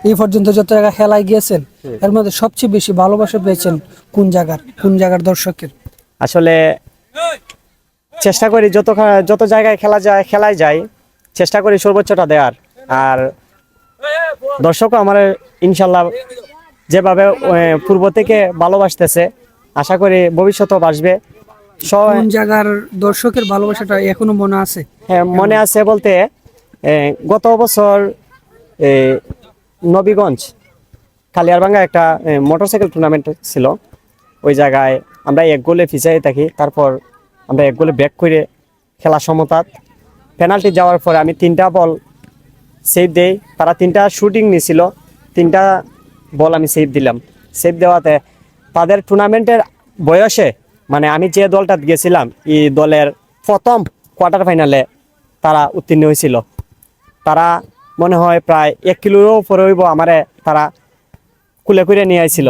এই পর্যন্ত যত জায়গা খেলায় গিয়েছেন এর মধ্যে সবচেয়ে বেশি ভালোবাসা পেয়েছেন কোন জায়গার দর্শকের? আসলে চেষ্টা করি যত জায়গায় খেলায় যাই চেষ্টা করি সর্বোচ্চটা দেওয়ার। আর দর্শকও আমার ইনশাল্লাহ যেভাবে পূর্ব থেকে ভালোবাসতেছে, আশা করি ভবিষ্যতেও বাসবে। কোন জায়গার দর্শকের ভালোবাসাটা এখনো মনে আছে? হ্যাঁ, মনে আছে বলতে গত বছর নবীগঞ্জ কালিয়ারভাঙ্গা একটা মোটরসাইকেল টুর্নামেন্ট ছিল। ওই জায়গায় আমরা এক গোলে পিছিয়ে থাকি, তারপর আমরা এক গোলে ব্যাক করে খেলা সমতাত পেনাল্টি যাওয়ার পরে আমি 3টা বল সেভ দেই। তারা 3টা শুটিং নিয়েছিল, 3টা বল আমি সেভ দিলাম। সেভ দেওয়াতে তাদের টুর্নামেন্টের বয়সে মানে আমি যে দলটা গেছিলাম এই দলের প্রথম কোয়ার্টার ফাইনালে তারা উত্তীর্ণ হয়েছিল। তারা মনে হয় প্রায় 1 কিলোরও উপরে হইব আমারে তারা কুলে করে নিয়ে আইছিল।